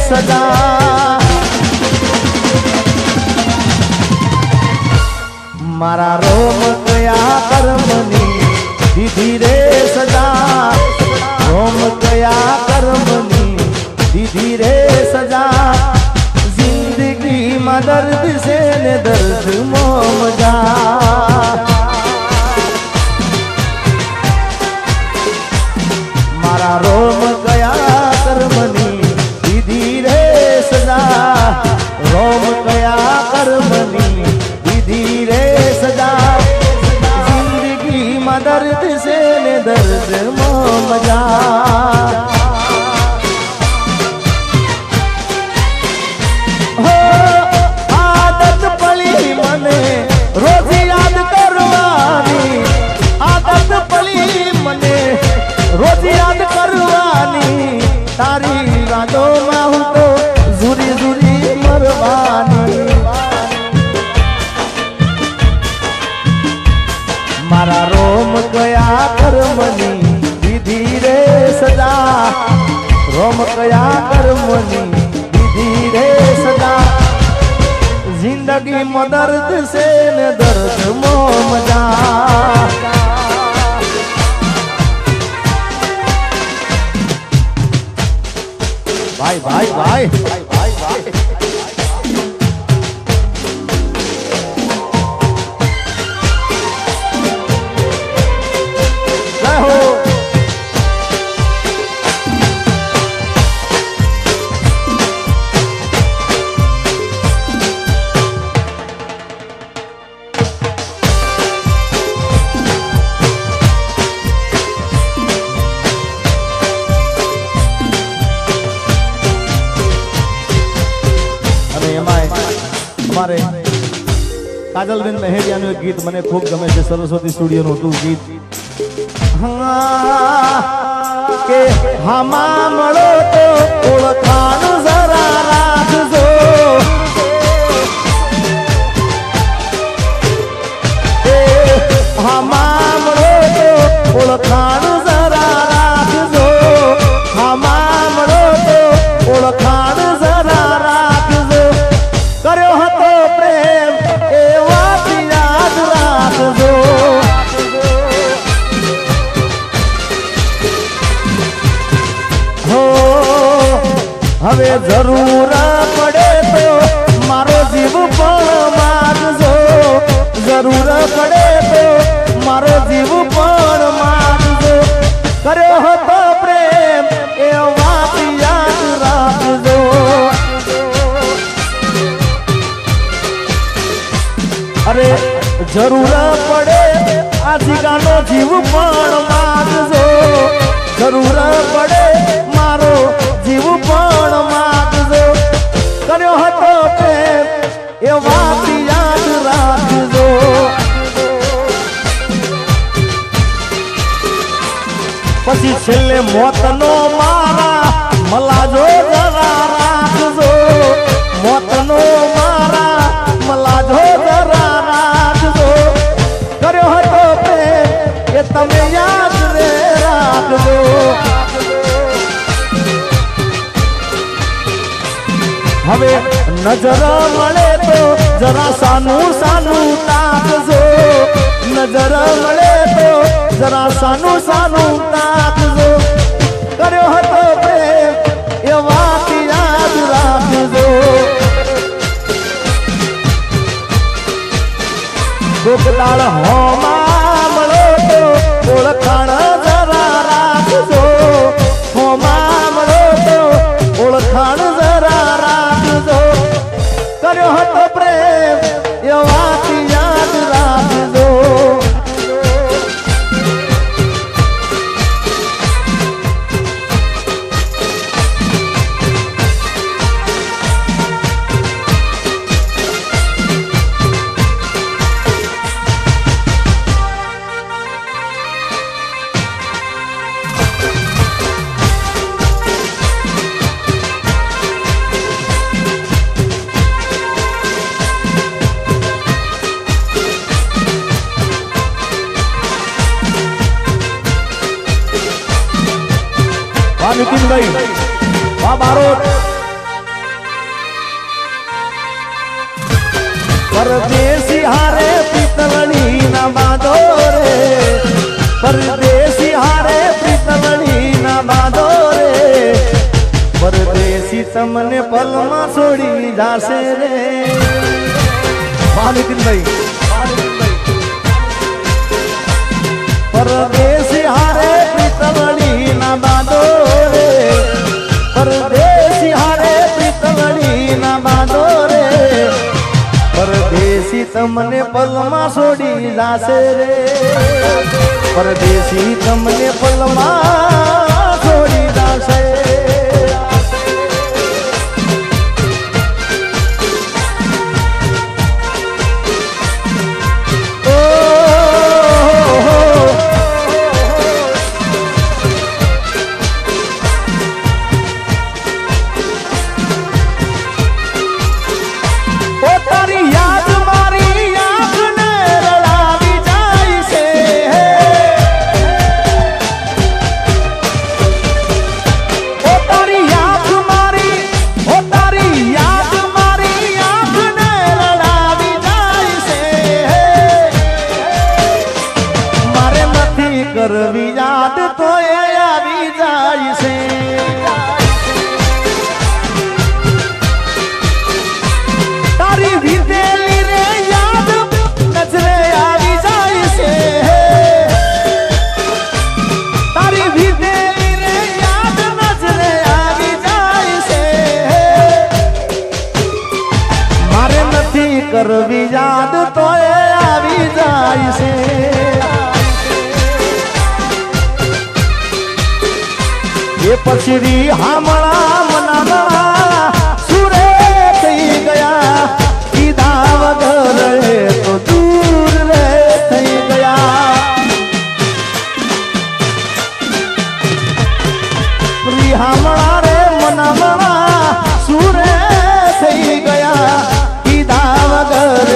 સજા મારા રોમ કયા કર્મની દીધી રે સજા રોમ કયા કર્મની દીધી રે સજા જિંદગીમાં દર્દ છે ને દર્દમાં મજા મારા રોમ કયા કર્મની દીધી રે સજા રોમ કયા કર્મની દીધી રે સજા જિંદગીમાં દર્દ છે ને દર્દમાં મજા હો આદત પડી મને રોજ યાદ કરવાની આદત પડી મને રોજ યાદ કરવાની તારી યાદોમાં હું તો ઝુરી ઝુરી મરવાની મારા રોમ કયા કર્મની દીધી રે સજા રોમ કયા કર્મની દીધી રે સજા જિંદગીમાં દર્દ છે ને દર્દમાં મજા ભાઈ ભાઈ ભાઈ ભાઈ ભાઈ ભાઈ જય હો हमारे काजलबेन महेरियाનું એક ગીત મને ખૂબ ગમે છે સરસ્વતી સ્ટુડિયોનું હતું ગીત કે હામા મળો તો ઓળખાણ જરા રાખજો હામા મળો તો ઓળખાણ જરા રાખજો હામા મળો તો ઓળખાણ જરા રાખજો કર્યો હતો પ્રેમ એ વાત યાદ રાખજો હો હવે જરૂર પડે તો મારો જીવ પણ માગજો જરૂર પડે તો મારો જીવ પણ માગજો કર્યો હતો પ્રેમ એ વાત યાદ રાખજો અરે જરૂર પડે આ જીગાનો જીવ પણ માગજો જરૂર પડે મારો જીવ પણ માગજો કર્યો હતો પ્રેમ એ વાત યાદ રાખજો પછી છેલ્લે મોતનો મારા મલાજો જરા રાખજો મોતનો મારા મલાજો જરા રાખજો કર્યો હતો પ્રેમ એ તમે યાદ રે રાખજો હવે નજર મળે તો જરા સાનું સાનું તાકજો નજર મળે તો જરા સાનું સાનું તાકજો કર્યો હતો પ્રેમ એ વાત યાદ રાખજો ગોકલાળ હોમા મળો તો ઓળખાણ જરા રાખજો હોમા મળો તો ઓળખાણ જરા રાખજો કર્યો હતો પ્રેમ એ વાત યાદ રાખજો नितिन भाई वाह बारोट પરદેશી હારે પિતળણી ના બાંધો રે, પરદેશી હારે પિતળણી ના બાંધો રે, પરદેશી તમને પલમાં છોડી જાશે રે. નીતિનભાઈ પરદેશી હારે પિતળણી ના બાંધો રે, પરદેશી હારે પિતળણી ના બાંધો રે, પરદેશી તમને પલમાં છોડી જાશે રે, પરદેશી તમને પલમાં છોડી જાશે. કરવી યાદ તો એ આવી જાય છે, તારી વીતેલી રે યાદ નજરે આવી જાય છે, તારી વીતેલી રે યાદ નજરે આવી જાય છે, મારે નથી કરવી યાદ તો એ આવી જાય છે. એ પછી હામળા મનામણા સુરે થઈ ગયા, કીધા વગર તો દૂર રે થઈ ગયા. હામળા રે મનામણા સુરે થઈ ગયા, કીધા વગર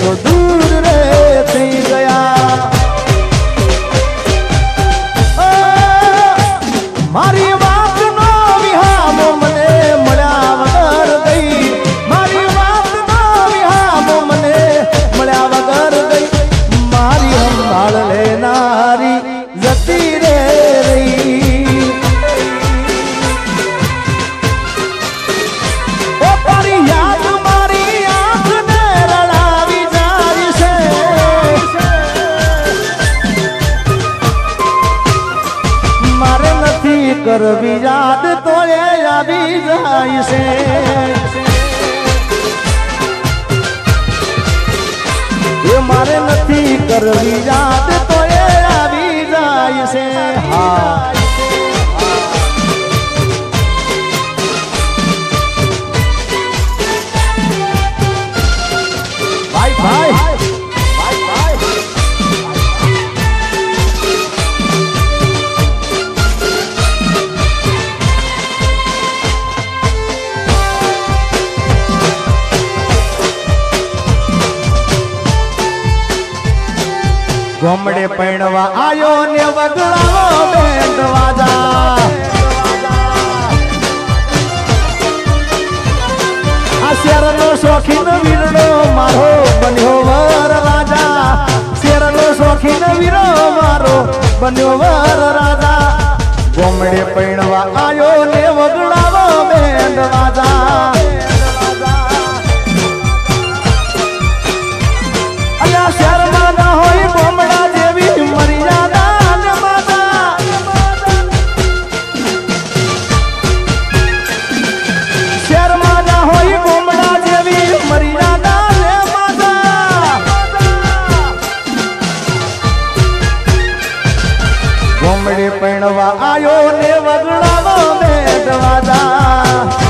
તો દૂર રે થઈ ગયા. મારી વાત નો વિહામો મને મળ્યા વગર ગઈ, મારી વાત નો વિહામો મને મળ્યા વગર ગઈ, મારી સંભાળ લેનારી જતી રે રહી. ઓ તારી યાદ મારી આંખને રડાવી જાય છે, મારે નથી કરવી યાદ તો એ આવી જાય છે. એ મારે નથી કરવી યાદ તો એ આવી જાય છે. હા ભાઈ ભાઈ ગોમડે પૈણવા આયો ને વગડાવો બેન્ડ વાજા, આ શેરનો શોખીન વીરડો મારો બન્યો વર રાજા, શેરનો શોખીન વીરો મારો બન્યો વર રાજા. ગોમડે પૈણવા આયો ને વગડાવો બેન્ડ વાજા, અલ્યા શેરમાં ના હોય ગોમડા જેવી મર્યાદા ને માતા, શેરમાં ના હોય ગોમડા જેવી મર્યાદા ને માતા. ગોમડે પૈણવા આયો ને વગડાવો બેન્ડ વાજા,